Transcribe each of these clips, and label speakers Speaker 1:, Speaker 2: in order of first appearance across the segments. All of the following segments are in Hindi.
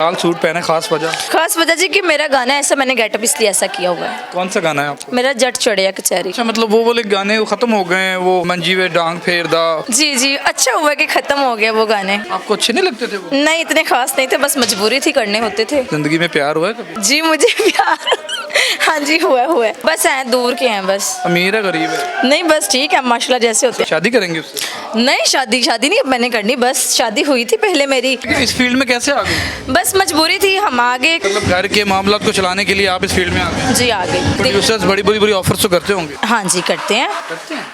Speaker 1: लाल सूट पहने, खास वजह
Speaker 2: जी कि मेरा गाना ऐसा, मैंने गेटअप इसलिए ऐसा किया हुआ है।
Speaker 1: कौन सा गाना है आपका?
Speaker 2: मेरा जट चढ़िया कचहरी।
Speaker 1: अच्छा, मतलब वो वाले गाने वो खत्म हो गए हैं, वो मंजी वे डांग फेरदा।
Speaker 2: जी जी, अच्छा हुआ कि खत्म हो गया वो गाने।
Speaker 1: आपको अच्छे नहीं लगते थे वो?
Speaker 2: नहीं, इतने खास नहीं थे, बस मजबूरी थी, करने होते थे।
Speaker 1: जिंदगी में प्यार हुआ है कभी?
Speaker 2: जी मुझे प्यार हाँ जी हुआ है, बस हैं दूर के हैं बस।
Speaker 1: अमीर है गरीब है?
Speaker 2: नहीं बस ठीक है माशाल्लाह, जैसे होते हैं।
Speaker 1: शादी करेंगे उससे?
Speaker 2: नहीं, शादी नहीं अब मैंने करनी, बस शादी हुई थी पहले मेरी।
Speaker 1: इस फील्ड में कैसे आ गए?
Speaker 2: बस मजबूरी थी, हम आगे।
Speaker 1: मतलब घर के मामलात को चलाने के लिए आप इस फील्ड में आ गए?
Speaker 2: जी आगे।
Speaker 1: प्रोड्यूसर्स बड़ी बुरी ऑफर्स तो करते होंगे?
Speaker 2: हाँ जी करते हैं।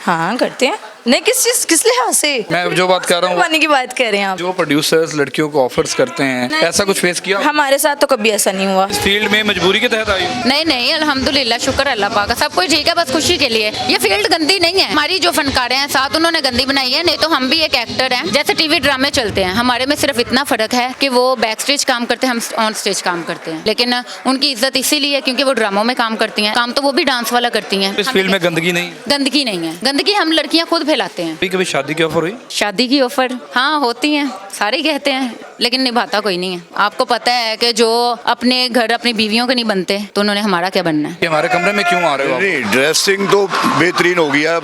Speaker 2: हाँ करते हैं। नहीं किस लिहाज से?
Speaker 1: मैं जो बात कर रहा हूँ,
Speaker 2: पानी की बात कर रहे हैं आप।
Speaker 1: जो प्रोड्यूसर्स लड़कियों को ऑफर्स करते हैं, ऐसा कुछ फेस किया?
Speaker 2: हमारे साथ तो कभी ऐसा नहीं हुआ।
Speaker 1: इस फील्ड में मजबूरी के तहत आई?
Speaker 3: नहीं, अल्हम्दुलिल्लाह, शुक्र अल्लाह पाक का, सब कुछ ठीक है, बस खुशी के लिए। ये फील्ड गंदी नहीं है, हमारी जो फनकारें हैं साथ उन्होंने गंदी बनाई है, नहीं तो हम भी एक एक्टर हैं। जैसे टीवी ड्रामे चलते हैं, हमारे में सिर्फ इतना फर्क है कि वो बैक स्टेज काम करते हैं, हम ऑन स्टेज काम करते हैं, लेकिन उनकी इज्जत इसीलिए क्योंकि वो ड्रामों में काम करती हैं, काम तो वो भी डांस वाला करती हैं।
Speaker 1: इस फील्ड में गंदगी नहीं?
Speaker 3: गंदगी नहीं है, गंदगी हम लड़कियां खुद फैलाते हैं।
Speaker 1: कभी शादी की ऑफर हुई?
Speaker 3: शादी की ऑफर हाँ होती हैं, सारे ही कहते हैं, लेकिन निभाता कोई नहीं है। आपको पता है कि जो अपने घर अपनी बीवियों के नहीं बनते तो उन्होंने हमारा क्या बनना है।
Speaker 1: हमारे कमरे में क्यों आ रहे हो?
Speaker 4: नहीं, ड्रेसिंग तो बेहतरीन हो गया है,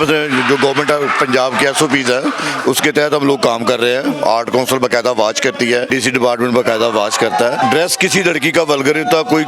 Speaker 4: जो गवर्नमेंट पंजाब की SOPs है उसके तहत हम लोग काम कर रहे हैं। आर्ट काउंसिल बाकायदा वाच करती है, DC डिपार्टमेंट बाकायदा वाच करता है। ड्रेस किसी लड़की का वल्गर होता, कोई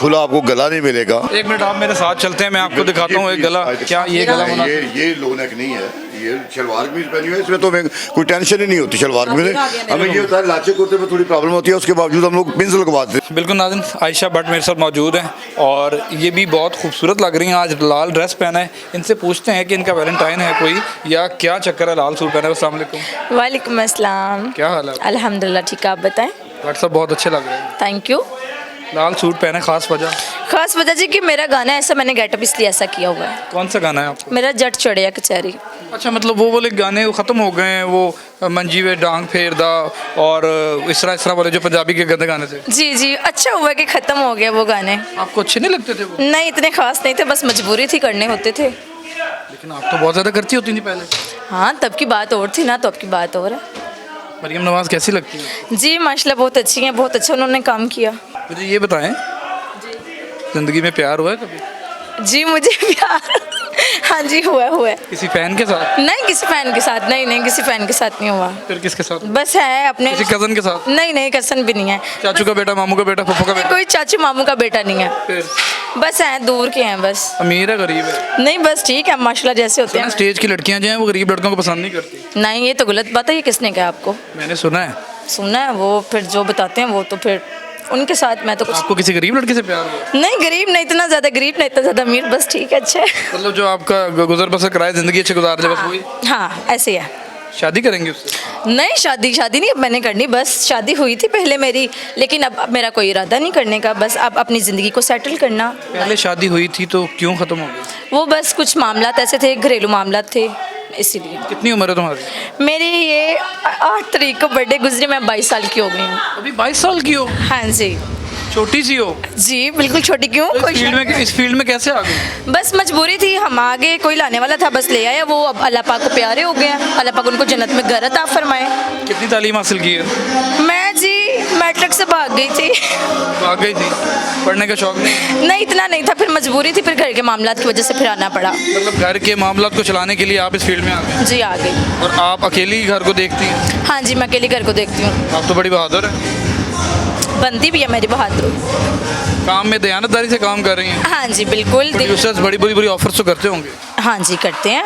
Speaker 4: खुला आपको गला नहीं मिलेगा।
Speaker 1: एक मिनट आप मेरे साथ चलते हैं, मैं आपको दिखाता हूँ एक गला। क्या ये गला बना?
Speaker 4: ये लो नेक नहीं है, ये शलवार कमीज पहनी हुई है, इसमें तो हमें कोई टेंशन ही नहीं होती। शलवार कमीज हमें ये होता है लाचे कुर्ते में थोड़ी प्रॉब्लम होती है, उसके बावजूद हम लोग पिंस लगवाते हैं।
Speaker 1: बिल्कुल नाज़रीन, आयशा भट्ट मेरे साथ मौजूद हैं और ये भी बहुत खूबसूरत लग रही हैं। आज लाल ड्रेस पहना है, इनसे पूछते हैं कि इनका वैलेंटाइन है कोई या क्या चक्कर है लाल सूट पहना है। अस्सलाम वालेकुम।
Speaker 2: वालेकुम अस्सलाम।
Speaker 1: क्या हाल है?
Speaker 2: अल्हम्दुलिल्लाह ठीक, आप बताएं।
Speaker 1: व्हाट्सअप बहुत अच्छे लग रहे हैं।
Speaker 2: Thank you.
Speaker 1: लाल सूट पहने, खास वजह
Speaker 2: जी कि मेरा गाना ऐसा, मैंने गेटअप इसलिए ऐसा किया हुआ है।
Speaker 1: कौन सा गाना है आपका?
Speaker 2: मेरा जट चढ़िया कचहरी।
Speaker 1: अच्छा, मतलब वो वाले गाने वो खत्म हो गए हैं, वो मंजी वे डांग फेरदा और इस तरह वाले जो पंजाबी के गंदे गाने थे।
Speaker 2: जी जी, अच्छा हुआ कि खत्म हो गया वो गाने।
Speaker 1: आपको अच्छे नहीं लगते थे वो?
Speaker 2: नहीं, इतने खास नहीं थे, बस मजबूरी थी, करने होते थे।
Speaker 1: लेकिन आप तो बहुत ज़्यादा करती होती थी पहले।
Speaker 2: हाँ तब की बात और थी ना, तो अब की बात और है।
Speaker 1: मरियम नवाज़ कैसी लगती है?
Speaker 2: जी माशाल्लाह बहुत अच्छी हैं, बहुत अच्छा उन्होंने काम किया।
Speaker 1: मुझे ये बताएं, जिंदगी में प्यार हुआ है कभी?
Speaker 2: जी मुझे प्यार हाँ जी हुआ है।
Speaker 1: किसी फैन के साथ?
Speaker 2: नहीं किसी फैन के साथ नहीं, किसी फैन के साथ नहीं हुआ।
Speaker 1: फिर किसके साथ?
Speaker 2: बस है अपने
Speaker 1: किसी कजन के साथ?
Speaker 2: नहीं कजन भी नहीं है।
Speaker 1: चाचू का बेटा, मामू का बेटा, फूफा का बेटा?
Speaker 2: कोई चाचू मामू का बेटा नहीं है।
Speaker 1: फिर
Speaker 2: बस हैं दूर के हैं बस।
Speaker 1: अमीर है गरीब है?
Speaker 2: नहीं बस ठीक है माशाल्लाह, जैसे होते हैं।
Speaker 1: स्टेज की लड़कियां जो हैं वो गरीब लड़कों को पसंद नहीं करती।
Speaker 2: नहीं ये तो गलत बात है, ये किसने कहा आपको?
Speaker 1: मैंने सुना है।
Speaker 2: सुना है, वो फिर जो बताते हैं वो तो फिर उनके साथ मैं तो कुछ।
Speaker 1: आपको किसी गरीब लड़के से प्यार हुआ?
Speaker 2: नहीं गरीब नहीं, इतना ज़्यादा गरीब नहीं, इतना ज़्यादा अमीर, बस ठीक है अच्छा है।
Speaker 1: मतलब जो आपका गुजर बसर कराए, जिंदगी अच्छी गुजार जाए, बस वही?
Speaker 2: हाँ ऐसे ही है।
Speaker 1: शादी करेंगे उससे?
Speaker 2: नहीं शादी नहीं अब मैंने करनी, बस शादी हुई थी पहले मेरी, लेकिन अब मेरा कोई इरादा नहीं करने का, बस अब अपनी ज़िंदगी को सेटल करना।
Speaker 1: पहले शादी हुई थी तो क्यों ख़त्म हो गई?
Speaker 2: वो बस कुछ मामलात ऐसे थे, घरेलू मामलात थे, इसीलिए।
Speaker 1: कितनी उम्र है तुम्हारी?
Speaker 2: मेरी ये 8 तारीख को बर्थडे गुजरी, मैं 22 साल की हो गई हूँ।
Speaker 1: अभी 22 साल की हो?
Speaker 2: हाँ जी।
Speaker 1: छोटी सी हो?
Speaker 2: जी बिल्कुल छोटी क्यों?
Speaker 1: तो इस फील्ड में कैसे आ गई?
Speaker 2: बस मजबूरी थी, हम आगे कोई लाने वाला था, बस ले आया वो। अब अल्लाह पाक को प्यारे हो गए हैं, अल्लाह पाक उनको जन्नत में घर अता फरमाए।
Speaker 1: कितनी तालीम हासिल की है?
Speaker 2: मैं जी मैट्रिक से भाग गई थी।
Speaker 1: भाग गई थी? पढ़ने का शौक नहीं?
Speaker 2: इतना नहीं था, फिर मजबूरी थी, फिर घर के मामलात की वजह से फिर आना पड़ा।
Speaker 1: मतलब घर के मामलात को चलाने के लिए आप इस फील्ड में आ गए?
Speaker 2: जी आ गई।
Speaker 1: और आप अकेली घर को देखती हैं?
Speaker 2: हाँ जी मैं अकेली घर को देखती हूँ।
Speaker 1: आप तो बड़ी बहादुर है।
Speaker 2: बनती भी है मेरी बहादुर।
Speaker 1: काम में दयानतदारी से काम कर रही हैं?
Speaker 2: हाँ जी बिल्कुल।
Speaker 1: प्रोड्यूसर्स बड़ी बुरी ऑफर्स तो करते होंगे?
Speaker 2: हाँ जी करते हैं।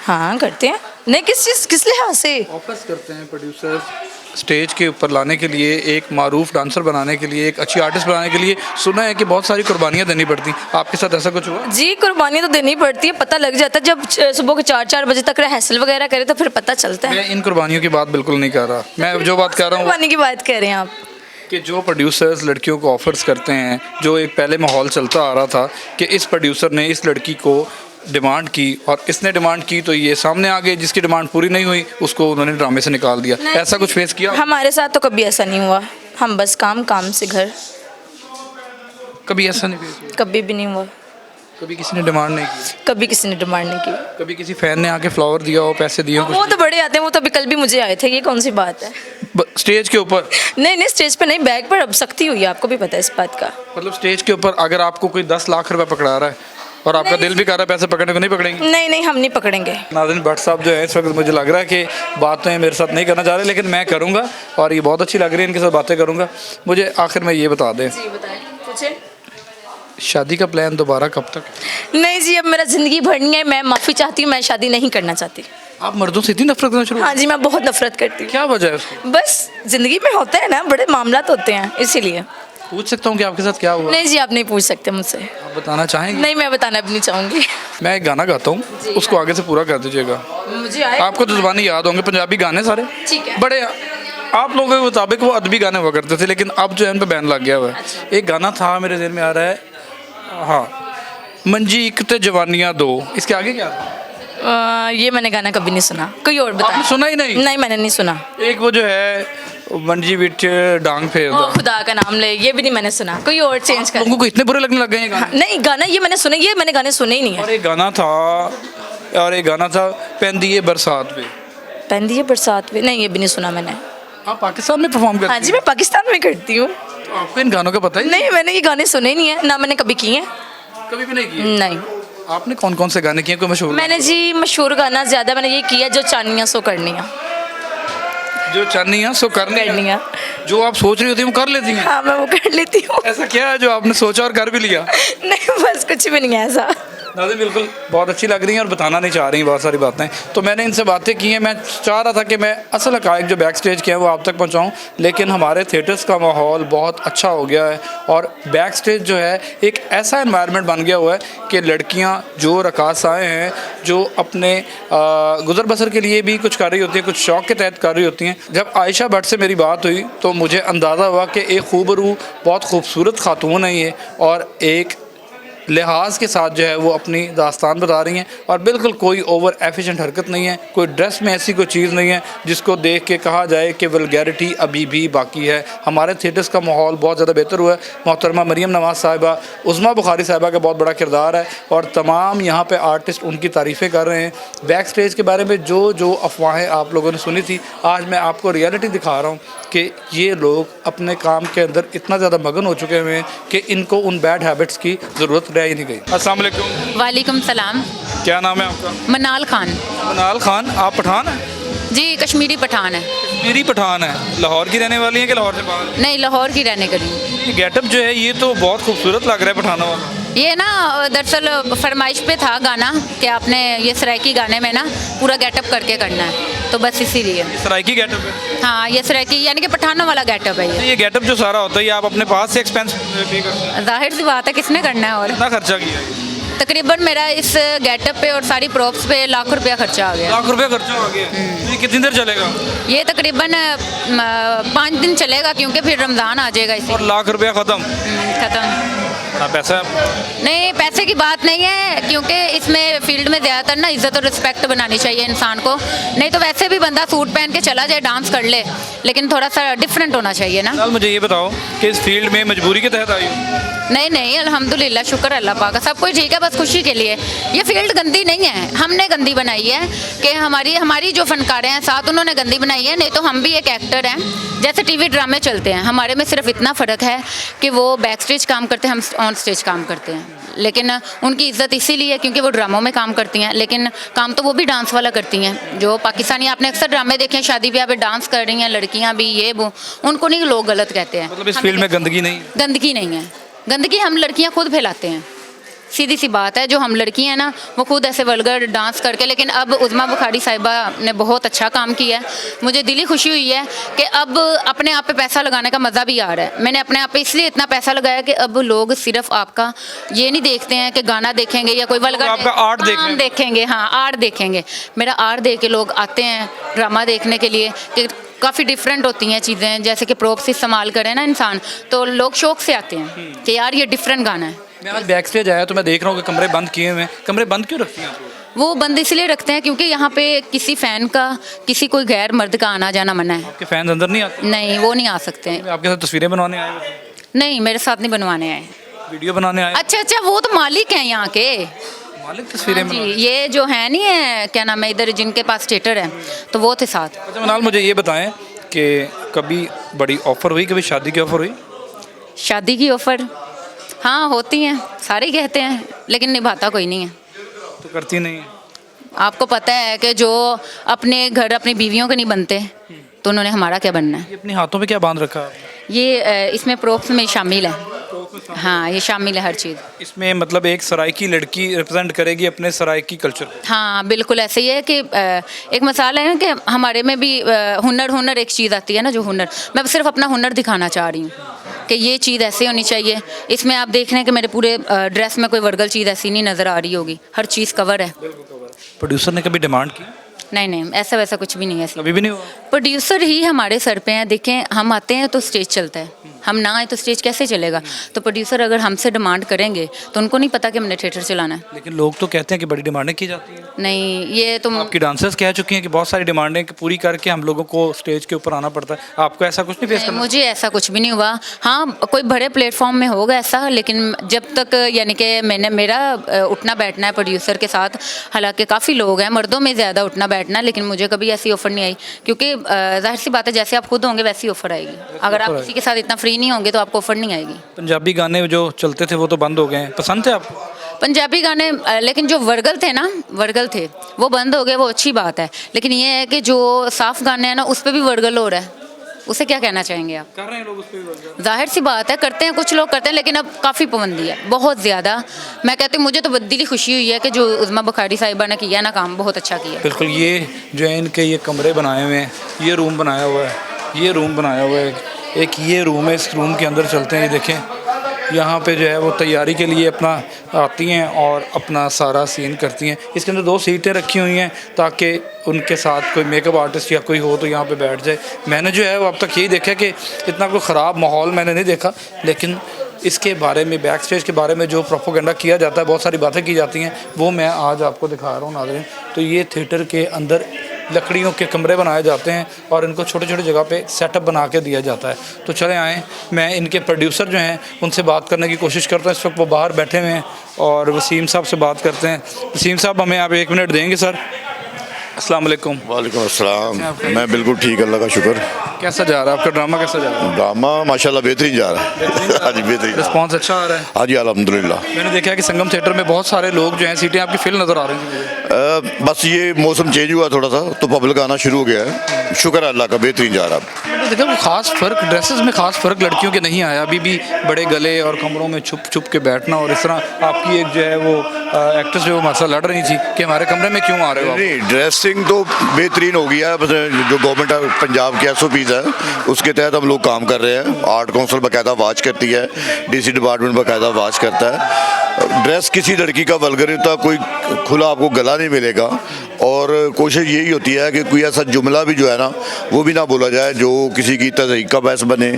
Speaker 2: हाँ करते हैं। नहीं किस लिहाज से?
Speaker 1: ऑफर्स करते हैं प्रोड्यूसर्स स्टेज के ऊपर लाने के लिए, एक मारूफ डांसर बनाने के लिए, एक अच्छी आर्टिस्ट बनाने के लिए। सुना है कि बहुत सारी कुर्बानियाँ देनी पड़ती। आपके साथ ऐसा कुछ हुआ?
Speaker 2: जी कुर्बानी तो देनी पड़ती है, पता लग जाता है जब सुबह के 4 बजे तक रिहर्सल वगैरह करे तो फिर पता चलता है।
Speaker 1: मैं इन कुर्बानियों की बात बिल्कुल नहीं कर रहा, मैं जो बात कर रहा हूँ
Speaker 2: कुर्बानी की बात कर रहे हैं आप
Speaker 1: कि जो प्रोड्यूसर्स लड़कियों को ऑफर्स करते हैं, जो एक पहले माहौल चलता आ रहा था कि इस प्रोड्यूसर ने इस लड़की को डिमांड की और इसने डिमांड की तो ये सामने आ गए, जिसकी डिमांड पूरी नहीं हुई उसको उन्होंने ड्रामे से निकाल दिया। ऐसा कुछ फेस किया?
Speaker 2: हमारे साथ तो कभी ऐसा नहीं हुआ, हम बस काम से घर।
Speaker 1: कभी ऐसा नहीं फेस हुआ?
Speaker 2: कभी भी नहीं हुआ।
Speaker 1: कभी किसी ने डिमांड नहीं की?
Speaker 2: कभी किसी ने डिमांड नहीं की।
Speaker 1: कभी किसी फैन ने आके फ्लावर दिया हो, पैसे दिए हो?
Speaker 2: वो तो बड़े आते हैं, वो तो अभी कल भी मुझे आए थे, ये कौन सी बात है।
Speaker 1: स्टेज के ऊपर?
Speaker 2: नहीं नहीं, स्टेज पे नहीं, बैग पर अब सख्ती हुई है, आपको भी पता है इस बात का।
Speaker 1: मतलब स्टेज के ऊपर अगर आपको कोई 10 लाख रुपए पकड़ा रहा है और आपका दिल भी कर रहा है पैसे पकड़ने को, नहीं पकड़ेंगे?
Speaker 2: नहीं नहीं, हम नहीं पकड़ेंगे।
Speaker 1: नाज़रीन, भट्ट साहब जो है इस वक्त मुझे लग रहा है कि बातें मेरे साथ नहीं करना चाह रहे, लेकिन मैं करूँगा और ये बहुत अच्छी लग रही है, इनके साथ बातें करूँगा। मुझे आखिर में ये बता दें,
Speaker 2: जी बताएं, पूछे।
Speaker 1: शादी का प्लान दोबारा कब तक?
Speaker 2: नहीं जी, अब मेरा ज़िंदगी भरनी है, मैं माफ़ी चाहती हूँ, मैं शादी नहीं करना चाहती।
Speaker 1: आप मर्दों से इतनी नफरत करना शुरू?
Speaker 2: हाँ जी, मैं बहुत नफरत करती हूँ।
Speaker 1: क्या वजह है उसकी?
Speaker 2: बस ज़िंदगी में होते हैं ना, बड़े मामलात होते हैं, इसीलिए।
Speaker 1: पूछ सकता हूँ कि आपके साथ क्या हुआ?
Speaker 2: नहीं जी, आप नहीं पूछ सकते मुझसे।
Speaker 1: आप बताना चाहेंगे?
Speaker 2: नहीं, मैं बताना भी नहीं चाहूँगी।
Speaker 1: मैं एक गाना गाता हूँ, उसको आगे से पूरा कर दीजिएगा।
Speaker 2: मुझे आए
Speaker 1: आपको तो ज़ुबानी याद होंगे पंजाबी गाने सारे?
Speaker 2: ठीक है।
Speaker 1: बड़े आप लोगों के मुताबिक वो अदबी गाने हुआ करते थे, लेकिन अब जो है उन पर बैन लग गया हुआ है। एक गाना था, मेरे दिल में आ रहा है, हाँ, मंजी एक ते जवानियाँ दो, इसके आगे क्या था?
Speaker 2: ये मैंने गाना कभी नहीं सुना, कोई और बताए।
Speaker 1: आपने सुना ही नहीं?
Speaker 2: नहीं, मैंने नहीं सुना।
Speaker 1: एक वो जो है मंजी विच डांग फेर
Speaker 2: ओ
Speaker 1: दो,
Speaker 2: खुदा का नाम ले, ये भी नहीं मैंने सुना, कोई और चेंज कर।
Speaker 1: लोगों को इतने बुरे लगने लग गए ये गाने।
Speaker 2: हाँ, नहीं, गाना ये मैंने सुने, ये मैंने गाने सुने ही नहीं है।
Speaker 1: और एक गाना था पेंदी बरसात पे।
Speaker 2: पेंदी है बरसात में, नहीं ये भी नहीं सुना मैंने।
Speaker 1: आप पाकिस्तान में परफॉर्म करते
Speaker 2: हाँ जी, मैं पाकिस्तान में करती हूँ।
Speaker 1: हैं? तो आपको इन गानों का पता ही
Speaker 2: नहीं, मैंने ये गाने सुने ही नहीं है, ना मैंने कभी किए हैं।
Speaker 1: कभी भी नहीं किए?
Speaker 2: नहीं,
Speaker 1: आपने कौन कौन से गाने किए, कोई मशहूर?
Speaker 2: मैंने जी मशहूर गाना ज़्यादा मैंने ये किया, जो चानियाँ सो करनियाँ।
Speaker 1: जो चाहनी है सो करनी है।
Speaker 2: करनियाँ,
Speaker 1: जो आप सोच रही होती हैं वो कर लेती हैं?
Speaker 2: हाँ मैं वो कर लेती हूँ।
Speaker 1: ऐसा क्या है जो आपने सोचा और कर भी लिया?
Speaker 2: नहीं, बस कुछ भी नहीं है ऐसा।
Speaker 1: नाज़रीन, बिल्कुल बहुत अच्छी लग रही हैं और बताना नहीं चाह रही बहुत सारी बातें। तो मैंने इनसे बातें की हैं, मैं चाह रहा था कि मैं असल हक़ाइक़ जो बैक स्टेज के हैं वो आप तक पहुंचाऊं, लेकिन हमारे थिएटर्स का माहौल बहुत अच्छा हो गया है और बैक स्टेज जो है एक ऐसा एनवायरनमेंट बन गया हुआ है कि लड़कियां जो रकासाएँ हैं, जो अपने गुज़र बसर के लिए भी कुछ कर रही होती हैं, कुछ शौक़ के तहत कर रही होती हैं। जब आयशा भट्ट से मेरी बात हुई तो मुझे अंदाज़ा हुआ कि एक खूबरू बहुत खूबसूरत खातून है ये, और एक लिहाज के साथ जो है वो अपनी दास्तान बता रही हैं और बिल्कुल कोई ओवर एफिशिएंट हरकत नहीं है, कोई ड्रेस में ऐसी कोई चीज़ नहीं है जिसको देख के कहा जाए कि वल्गैरिटी अभी भी बाकी है। हमारे थिएटर्स का माहौल बहुत ज़्यादा बेहतर हुआ है। मोहतरमा मरियम नवाज़ साहिबा, उज़मा बुखारी साहिबा का बहुत बड़ा किरदार है और तमाम यहाँ पे आर्टिस्ट उनकी तारीफ़ें कर रहे हैं। बैक स्टेज के बारे में जो जो अफवाहें आप लोगों ने सुनी थी, आज मैं आपको रियलिटी दिखा रहा हूँ कि ये लोग अपने काम के अंदर इतना ज़्यादा मगन हो चुके हुए हैं कि इनको उन बैड हैबिट्स की ज़रूरत रह ही नहीं गई। अस्सलाम वालेकुम।
Speaker 3: वालेकुम सलाम।
Speaker 1: क्या नाम है आपका?
Speaker 3: मनाल खान।
Speaker 1: मनाल खान, आप पठान हैं?
Speaker 3: जी, कश्मीरी पठान है।
Speaker 1: कश्मीरी पठान है। लाहौर की रहने वाली हैं कि लाहौर से बाहर?
Speaker 3: नहीं, लाहौर की रहने करी।
Speaker 1: ये गेटअप जो है ये तो बहुत खूबसूरत लग रहा है पठानों वाला।
Speaker 3: ये ना दरअसल फरमाइश पे था गाना कि आपने ये सराइकी गाने में ना पूरा गेटअप करके करना है, तो बस इसीलिए।
Speaker 1: सराइकी गेटअप है?
Speaker 3: हाँ, ये सराइकी यानी कि पठानों वाला गेटअप है ये।
Speaker 1: ये गेटअप जो सारा होता है ये आप अपने पास से एक्सपेंस पे करते हैं?
Speaker 3: जाहिर सी बात है, किसने करना है। और
Speaker 1: कितना खर्चा किया है?
Speaker 3: तकरीबन मेरा इस गेटअप पे और सारी प्रॉप्स पे ₹1,00,000 खर्चा आ गया।
Speaker 1: ₹1,00,000 खर्चा हो गया? ये कितनी देर चलेगा?
Speaker 3: ये तकरीबन 5 दिन चलेगा, क्योंकि फिर रमज़ान आ जाएगा इसी।
Speaker 1: और ₹1,00,000 ख़त्म?
Speaker 3: ख़त्म।
Speaker 1: बड़ा पैसा है।
Speaker 3: नहीं, पैसे की बात नहीं है, क्योंकि इसमें फील्ड में ज़्यादातर ना इज़्ज़त और रिस्पेक्ट बनानी चाहिए इंसान को। नहीं तो वैसे भी बंदा सूट पहन के चला जाए, डांस कर ले, लेकिन थोड़ा सा डिफरेंट होना चाहिए ना।
Speaker 1: फिलहाल मुझे ये बताओ कि इस फील्ड में मजबूरी के तहत आई हो?
Speaker 3: नहीं नहीं, अल्हम्दुलिल्लाह, शुक्र अल्लाह पाक का, सब कुछ ठीक है, बस खुशी के लिए। ये फील्ड गंदी नहीं है, हमने गंदी बनाई है कि हमारी जो फनकारें हैं साथ, उन्होंने गंदी बनाई है। नहीं तो हम भी एक एक्टर हैं, जैसे टीवी ड्रामे चलते हैं, हमारे में सिर्फ इतना फ़र्क है कि वो बैक स्टेज काम करते हैं, हम ऑन स्टेज काम करते हैं। लेकिन उनकी इज़्ज़त इसीलिए है क्योंकि वो ड्रामों में काम करती हैं, लेकिन काम तो वो भी डांस वाला करती हैं। जो पाकिस्तानी आपने अक्सर ड्रामे देखे हैं, शादी ब्याह पे डांस कर रही हैं लड़कियां भी, ये वो, उनको नहीं लोग गलत कहते हैं।
Speaker 1: मतलब इस फील्ड में गंदगी नहीं?
Speaker 3: गंदगी नहीं है, गंदगी हम लड़कियां खुद फैलाते हैं, सीधी सी बात है। जो हम लड़की हैं ना, वो खुद ऐसे वल्गर डांस करके। लेकिन अब उज़मा बुखारी साहिबा ने बहुत अच्छा काम किया है, मुझे दिली खुशी हुई है कि अब अपने आप पे पैसा लगाने का मज़ा भी आ रहा है। मैंने अपने आप पे इसलिए इतना पैसा लगाया कि अब लोग सिर्फ आपका ये नहीं देखते हैं कि गाना देखेंगे या कोई वल्गर
Speaker 1: आपका आर्ट
Speaker 3: देखेंगे। हाँ, आर्ट देखेंगे। मेरा आर्ट देख के लोग आते हैं ड्रामा देखने के लिए कि काफ़ी डिफरेंट होती हैं चीज़ें, जैसे कि प्रोप्स इस्तेमाल करें ना इंसान, तो लोग शौक से आते हैं कि यार ये डिफरेंट गाना है।
Speaker 1: मैं आज बैक स्टेज आया तो मैं देख रहा हूँ कि कमरे बंद किए हुए हैं। कमरे बंद क्यों रखती हैं आप?
Speaker 3: वो बंद इसलिए रखते हैं क्योंकि यहाँ पे किसी फ़ैन का, किसी कोई गैर मर्द का आना जाना मना है।
Speaker 1: आपके फैंस अंदर नहीं आते?
Speaker 3: नहीं, वो नहीं आ सकते हैं।
Speaker 1: आपके साथ तस्वीरें बनवाने आए हुए थे?
Speaker 3: नहीं, मेरे साथ नहीं बनवाने आए।
Speaker 1: वीडियो बनाने आए?
Speaker 3: अच्छा अच्छा, वो तो मालिक हैं यहाँ के।
Speaker 1: मालिक तस्वीरें
Speaker 3: जी,
Speaker 1: बना रहे हैं।
Speaker 3: ये जो है नहीं है, क्या नाम है, इधर जिनके पास थिएटर है, तो वो थे साथ।
Speaker 1: अच्छा मनाल, मुझे ये बताएं कि कभी बड़ी ऑफर हुई, कभी शादी की ऑफर हुई?
Speaker 3: शादी की ऑफर हाँ होती हैं, सारे कहते हैं, लेकिन निभाता कोई नहीं है।
Speaker 1: तो करती नहीं है।
Speaker 3: आपको पता है कि जो अपने घर अपनी बीवियों के नहीं बनते, तो उन्होंने हमारा क्या बनना है।
Speaker 1: ये अपने हाथों में क्या बांध रखा है आपने?
Speaker 3: ये इसमें प्रोप्स में शामिल है। हाँ, ये शामिल है हर चीज़।
Speaker 1: इसमें मतलब एक सराइकी लड़की रिप्रेजेंट करेगी अपने सराइकी कल्चर को।
Speaker 3: हाँ बिल्कुल ऐसे ही है कि एक मसाला है कि हमारे में भी हुनर एक चीज़ आती है ना, जो हुनर, मैं सिर्फ अपना हुनर दिखाना चाह रही हूँ कि ये चीज़ ऐसे होनी चाहिए। इसमें आप देख रहे हैं कि मेरे पूरे ड्रेस में कोई वर्गल चीज़ ऐसी नहीं नज़र आ रही होगी, हर चीज़ कवर है।
Speaker 1: प्रोड्यूसर ने कभी डिमांड की?
Speaker 3: नहीं नहीं, ऐसा वैसा कुछ भी नहीं है ऐसी।
Speaker 1: कभी भी नहीं हुआ?
Speaker 3: प्रोड्यूसर ही हमारे सर पे हैं। देखें, हम आते हैं तो स्टेज चलता है, हम ना आए तो स्टेज कैसे चलेगा। तो प्रोड्यूसर अगर हमसे डिमांड करेंगे तो उनको नहीं पता कि हमने थिएटर चलाना है।
Speaker 1: लेकिन लोग तो कहते हैं कि बड़ी डिमांडें की जाती हैं।
Speaker 3: नहीं, ये तो
Speaker 1: आपकी डांसर्स कह चुकी हैं कि बहुत सारी डिमांडें कि पूरी करके हम लोगों को स्टेज के ऊपर आना पड़ता है। आपको ऐसा कुछ नहीं फेस
Speaker 3: नहीं,
Speaker 1: करना?
Speaker 3: मुझे ऐसा कुछ भी नहीं हुआ। हाँ, कोई बड़े प्लेटफॉर्म में होगा ऐसा, लेकिन जब तक यानी कि मेरा उठना बैठना है प्रोड्यूसर के साथ, हालांकि काफ़ी लोग हैं, मर्दों में ज़्यादा उठना बैठना, लेकिन मुझे कभी ऐसी ऑफ़र नहीं आई। क्योंकि जाहिर सी बात है, जैसे आप खुद होंगे वैसी ऑफ़र आएगी। अगर आप किसी के साथ इतना फ्री नहीं होंगे तो आपको ऑफ़र नहीं आएगी।
Speaker 1: पंजाबी गाने जो चलते थे वो तो बंद हो गए हैं, पसंद थे आपको?
Speaker 3: पंजाबी गाने लेकिन जो वर्गल थे ना, वर्गल थे, वो बंद हो गए, वो अच्छी बात है। लेकिन ये है कि जो साफ गाने हैं ना, उस पर भी वर्गल हो रहा है, उसे क्या कहना चाहेंगे आप?
Speaker 1: कर रहे हैं लोग उस पर?
Speaker 3: जाहिर सी बात है, करते हैं, कुछ लोग करते हैं, लेकिन अब काफ़ी पाबंदी है, बहुत ज़्यादा। मैं कहती हूँ, मुझे तो दिली खुशी हुई है कि जो उज़मा बुखारी साहिबा ने किया ना काम, बहुत अच्छा किया।
Speaker 1: बिल्कुल। ये जो है इनके ये कमरे बनाए हुए हैं, ये रूम बनाया हुआ है, ये रूम बनाया हुआ है, एक ये रूम है। इस रूम के अंदर चलते हैं, ये देखें, यहाँ पे जो है वो तैयारी के लिए अपना आती हैं और अपना सारा सीन करती हैं। इसके अंदर 2 सीटें रखी हुई हैं ताकि उनके साथ कोई मेकअप आर्टिस्ट या कोई हो तो यहाँ पे बैठ जाए। मैंने जो है वो अब तक यही देखा कि इतना कोई ख़राब माहौल मैंने नहीं देखा, लेकिन इसके बारे में, बैक स्टेज के बारे में जो प्रोपोगेंडा किया जाता है, बहुत सारी बातें की जाती हैं, वो मैं आज आपको दिखा रहा हूँ नाज़रीन। तो ये थिएटर के अंदर लकड़ियों के कमरे बनाए जाते हैं और इनको छोटे छोटे जगह पे सेटअप बना के दिया जाता है। तो चले आएँ, मैं इनके प्रोड्यूसर जो हैं उनसे बात करने की कोशिश करता हूँ। इस वक्त वो बाहर बैठे हुए हैं और वसीम साहब से बात करते हैं। वसीम साहब, हमें आप 1 मिनट देंगे सर? अस्सलाम वालेकुम।
Speaker 4: वालेकुम अस्सलाम। मैं बिल्कुल ठीक, अल्लाह का शुक्र।
Speaker 1: कैसा जा रहा है आपका ड्रामा, कैसा जा रहा है?
Speaker 4: ड्रामा माशाल्लाह बेहतरीन जा रहा है। हाँ जी, बेहतरीन।
Speaker 1: रिस्पॉन्स अच्छा आ रहा है?
Speaker 4: हाँ जी, अल्हम्दुलिल्लाह।
Speaker 1: मैंने देखा है कि संगम थिएटर में बहुत सारे लोग जो हैं, सीटें आपकी फिल नज़र आ रही हैं मुझे।
Speaker 4: बस ये मौसम चेंज हुआ थोड़ा सा, तो पब्लिक आना शुरू हो गया है, शुक्र है अल्लाह का, बेहतरीन जा रहा है।
Speaker 1: मैंने देखा वो खास फ़र्क, ड्रेसेस में खास फ़र्क लड़कियों के नहीं आया। अभी भी बड़े गले और कमरों में छुप छुप के बैठना, और इस तरह आपकी एक जो है वो एक्ट्रेस जो मसला लड़ रही थी कि हमारे कमरे में क्यों आ रहे हो आप?
Speaker 4: नहीं, ड्रेसिंग तो बेहतरीन हो गया है। बस जो गवर्नमेंट पंजाब की SOPs है उसके तहत हम लोग काम कर रहे हैं। आर्ट काउंसिल बाकायदा वाच करती है, DC डिपार्टमेंट बाकायदा वाच करता है। ड्रेस किसी लड़की का वल्गर होता, कोई खुला आपको गला नहीं मिलेगा, और कोशिश यही होती है कि कोई ऐसा जुमला भी जो है ना वो भी ना बोला जाए जो किसी की तज़हीक का बायस बने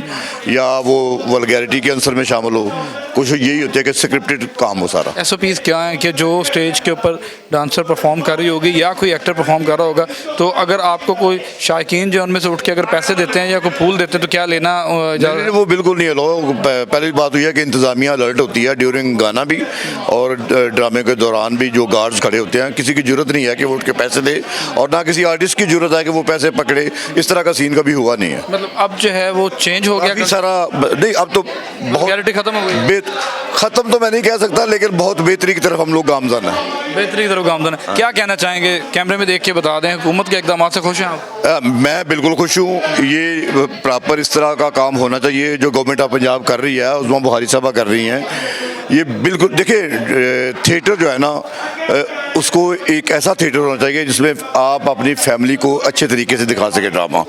Speaker 4: या वो वल्गैरिटी के आंसर में शामिल हो। कोशिश यही होती है कि स्क्रिप्टेड काम हो सारा।
Speaker 1: SOPs क्या है कि जो स्टेज के ऊपर डांसर परफॉर्म कर रही होगी या कोई एक्टर परफॉर्म कर रहा होगा, तो अगर आपको कोई शायकीन जो उनमें से उठ के अगर पैसे देते हैं या कोई फूल देते हैं तो क्या लेना
Speaker 4: नहीं, वो बिल्कुल नहीं अलाउ। पहली बात हुई है कि इंतज़ामिया अलर्ट होती है ड्यूरिंग गाना भी और ड्रामे के दौरान भी। जो गार्ड्स खड़े होते हैं, किसी की जरूरत नहीं है कि वो उठ के पैसे दे, और ना किसी आर्टिस्ट की जरूरत है कि वो पैसे पकड़े। इस तरह का सीन कभी हुआ नहीं है।
Speaker 1: मतलब अब जो है वो चेंज हो गया,
Speaker 4: काफ़ी सारा नहीं, अब तो बहुत
Speaker 1: गैरिटी खत्म हो गई।
Speaker 4: ख़त्म तो मैं नहीं कह सकता, लेकिन बहुत बेहतरी की तरफ हम लोग गामजन हैं।
Speaker 1: बेहतरी की तरफ गामजन है। क्या कहना चाहेंगे, कैमरे में देख के बता दें, हुकूमत के इक़दाम से खुश हैं आप?
Speaker 4: मैं बिल्कुल खुश हूँ। ये प्रॉपर इस तरह का काम होना चाहिए जो गवर्नमेंट ऑफ पंजाब कर रही है, उज़मा बुखारी साहबा कर रही हैं। ये बिल्कुल, देखिए, थिएटर जो है ना, उसको एक ऐसा थिएटर होना चाहिए जिसमें आप अपनी फैमिली को अच्छे तरीके से दिखा सके ड्रामा।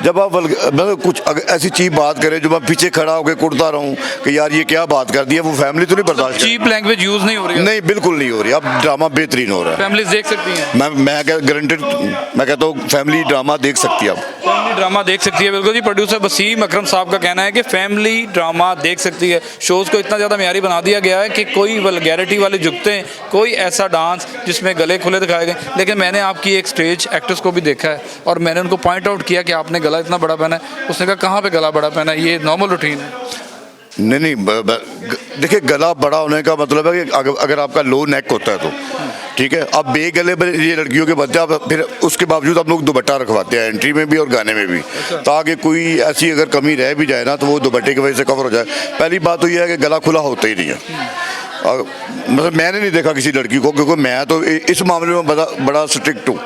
Speaker 4: जब आप मतलब कुछ ऐसी चीज़ बात करें जो मैं पीछे खड़ा होकर कुड़ता रहूं कि यार ये क्या बात कर दी है, वो फैमिली तो नहीं बर्दाश्त।
Speaker 1: चीप लैंग्वेज यूज़ नहीं हो रही है?
Speaker 4: नहीं, बिल्कुल नहीं हो रही। अब ड्रामा बेहतरीन हो रहा है,
Speaker 1: फैमिलीज देख सकती हैं।
Speaker 4: मैं गारंटेड, मैं कहता हूँ फैमिली ड्रामा देख सकती है। अब
Speaker 1: फैमिली ड्रामा देख सकती है, बिल्कुल जी। प्रोड्यूसर वसीम अकरम साहब का कहना है कि फैमिली ड्रामा देख सकती है। शोज़ को इतना ज़्यादा मेयारी बना दिया गया है कि कोई वल्गैरिटी वाले जुगते, कोई ऐसा डांस जिसमें गले खुले दिखाए गए। लेकिन मैंने आपकी एक स्टेज एक्ट्रेस को भी देखा है और मैंने उनको पॉइंट आउट किया कि आपने गला इतना बड़ा पहना है। उसने कहा कहाँ पे गला बड़ा पहना है, ये नॉर्मल रूटीन है।
Speaker 4: नहीं नहीं देखिए, गला बड़ा होने का मतलब है कि अगर आपका लो नेक होता है तो ठीक है। अब बेगले ये लड़कियों के बच्चे, आप फिर उसके बावजूद हम लोग दुपट्टा रखवाते हैं एंट्री में भी और गाने में भी, ताकि कोई ऐसी अगर कमी रह भी जाए ना तो वो दुपट्टे की वजह से कवर हो जाए। पहली बात तो ये है कि गला खुला होता ही नहीं है। और मतलब मैंने नहीं देखा किसी लड़की को, क्योंकि मैं तो इस मामले में बड़ा स्ट्रिक्ट हूँ।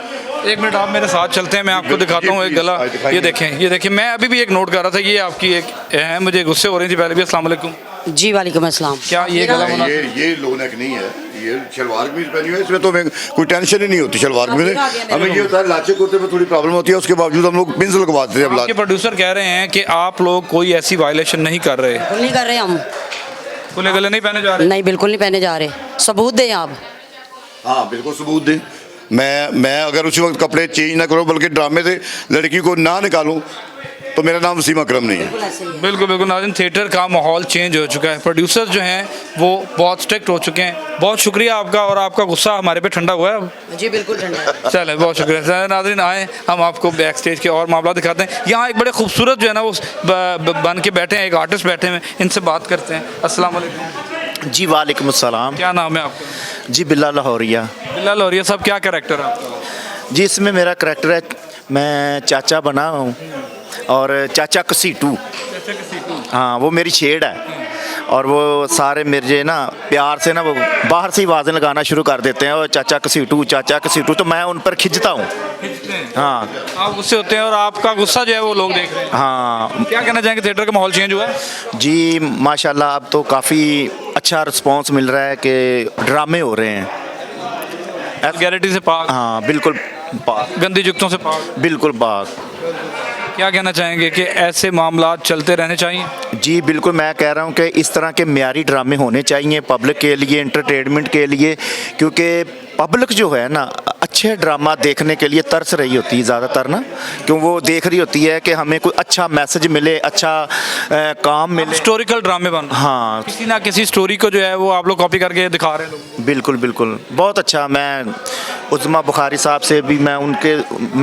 Speaker 1: एक मिनट आप मेरे साथ चलते हैं, मैं आपको दिखाता हूँ एक गला। ये देखें, मैं अभी भी एक नोट कर रहा था, ये आपकी एक है, मुझे गुस्से हो रही थी पहले भी। अस्सलाम वालेकुम
Speaker 5: जी वालेकुम अस्सलाम।
Speaker 1: क्या ये गला
Speaker 4: ये लो नेक नहीं है, ये शलवार कमीज पहनी हुई है, इसमें तो कोई टेंशन ही नहीं होती। शलवार कमीज में हमें ये होता है लाचे कुर्ते में थोड़ी प्रॉब्लम होती है, उसके बावजूद हम लोग पिंस लगवाते हैं।
Speaker 1: आपके प्रोड्यूसर कह रहे हैं कि आप लोग कोई ऐसी वायलेशन नहीं कर रहे,
Speaker 5: बिल्कुल नहीं कर रहे हम,
Speaker 1: खुले गले नहीं पहने जा रहे।
Speaker 5: नहीं बिल्कुल नहीं पहने जा रहे। सबूत दें आप।
Speaker 4: हाँ बिल्कुल सबूत दे। मैं अगर उसी वक्त कपड़े चेंज ना करूँ बल्कि ड्रामे से लड़की को ना निकालूं तो मेरा नाम वसीम अकरम नहीं है।
Speaker 1: बिल्कुल बिल्कुल नाज़रीन, थिएटर का माहौल चेंज हो चुका है, प्रोड्यूसर जो हैं वो बहुत स्ट्रिक्ट हो चुके हैं। बहुत शुक्रिया आपका, और आपका गुस्सा हमारे पे ठंडा हुआ है अब।
Speaker 5: जी बिल्कुल ठंडा।
Speaker 1: चले, बहुत शुक्रिया नाज़रीन। आए हम आपको बैक स्टेज के और मामला दिखाते हैं। यहाँ एक बड़े खूबसूरत जो है ना वो बन के बैठे हैं, एक आर्टिस्ट बैठे हैं, इनसे बात करते हैं। अस्सलाम वालेकुम।
Speaker 6: जी वालेकुम अस्सलाम।
Speaker 1: क्या नाम है आपका?
Speaker 6: जी बिल्ला लाहौरिया।
Speaker 1: बिल्ला लाहौरिया साहब, क्या कैरेक्टर है आपका?
Speaker 6: जी इसमें मेरा करैक्टर है, मैं चाचा बना हूँ और चाचा कसीटू। हाँ वो मेरी शेड है, और वो सारे मेरे ना प्यार से ना वो बाहर से ही आवाज़ें लगाना शुरू कर देते हैं, और चाचा कसीटू, तो मैं उन पर खिंचता हूँ। हाँ
Speaker 1: आप गुस्से होते हैं और आपका गुस्सा जो है वो लोग देख रहे हैं।
Speaker 6: हाँ
Speaker 1: क्या कहना चाहेंगे, थिएटर का माहौल चेंज हुआ है?
Speaker 6: जी माशाल्लाह, अब तो काफ़ी अच्छा रिस्पॉन्स मिल रहा है कि ड्रामे हो रहे हैं।
Speaker 1: वल्गैरिटी से पाक,
Speaker 6: हाँ बिल्कुल पाक,
Speaker 1: गंदी जुगतों से पाक।
Speaker 6: बिल्कुल पाक।
Speaker 1: क्या कहना चाहेंगे कि ऐसे मामला चलते रहने चाहिए?
Speaker 6: जी बिल्कुल, मैं कह रहा हूँ कि इस तरह के म्यारी ड्रामे होने चाहिए पब्लिक के लिए, एंटरटेनमेंट के लिए, क्योंकि पब्लिक जो है ना अच्छे ड्रामा देखने के लिए तरस रही होती है ज़्यादातर ना, क्यों वो देख रही होती है कि हमें कोई अच्छा मैसेज मिले, अच्छा काम मिले।
Speaker 1: हिस्टोरिकल ड्रामे बन,
Speaker 6: हाँ
Speaker 1: किसी ना किसी स्टोरी को जो है वो आप लोग कॉपी करके दिखा रहे हैं लोग।
Speaker 6: बिल्कुल बिल्कुल, बहुत अच्छा। मैं उस्मा बुखारी साहब से भी मैं उनके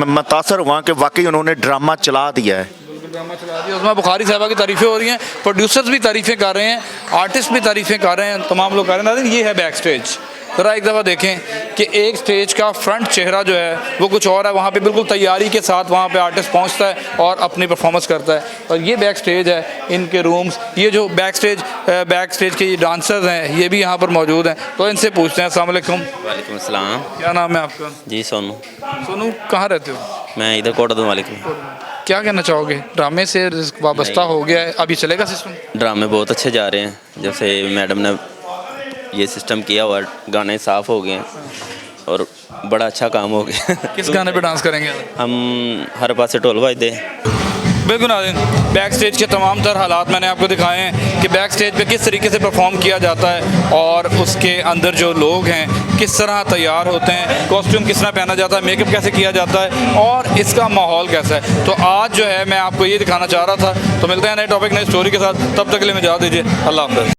Speaker 6: मुतासर हुआ कि वाकई उन्होंने ड्रामा चला दिया है।
Speaker 1: उस्मा बुखारी साहबा की तारीफ़ें हो रही हैं, प्रोड्यूसर्स भी तारीफ़ें कर रहे हैं, आर्टिस्ट भी तारीफ़ें कर रहे हैं, तमाम लोग कर रहे हैं। ये है बैक स्टेज, ज़रा एक दफ़ा देखें कि एक स्टेज का फ्रंट चेहरा जो है वो कुछ और है। वहाँ पे बिल्कुल तैयारी के साथ वहाँ पे आर्टिस्ट पहुँचता है और अपनी परफॉर्मेंस करता है। और ये बैक स्टेज है, इनके रूम्स, ये जो बैक स्टेज के ये डांसर्स हैं ये भी यहाँ पर मौजूद हैं, तो इनसे पूछते हैं। अस्सलाम वालेकुम।
Speaker 7: वालेकुम अस्सलाम।
Speaker 1: क्या नाम है आपका?
Speaker 7: जी सोनू।
Speaker 1: सोनू, कहाँ रहते हो?
Speaker 7: मैं इधर कोटा मालिक में।
Speaker 1: क्या कहना चाहोगे, ड्रामे से वाबस्ता हो गया है, अभी चलेगा सिस्टम?
Speaker 7: ड्रामे बहुत अच्छे जा रहे हैं, जब से मैडम ने ये सिस्टम किया हुआ, गाने साफ़ हो गए हैं और बड़ा अच्छा काम हो गया।
Speaker 1: किस गाने पे डांस करेंगे?
Speaker 7: हम हर पास से ढोल बजते।
Speaker 1: बिल्कुल नाज़रीन, बैक स्टेज के तमाम तर हालात मैंने आपको दिखाए हैं कि बैक स्टेज पे किस तरीके से परफॉर्म किया जाता है, और उसके अंदर जो लोग हैं किस तरह तैयार होते हैं, कॉस्ट्यूम किस तरह पहना जाता है, मेकअप कैसे किया जाता है, और इसका माहौल कैसा है। तो आज जो है मैं आपको ये दिखाना चाह रहा था। तो मिलते हैं नए टॉपिक, नई स्टोरी के साथ, तब तक के लिए मुझे इजाज़त दीजिए। अल्लाह हाफ़िज़।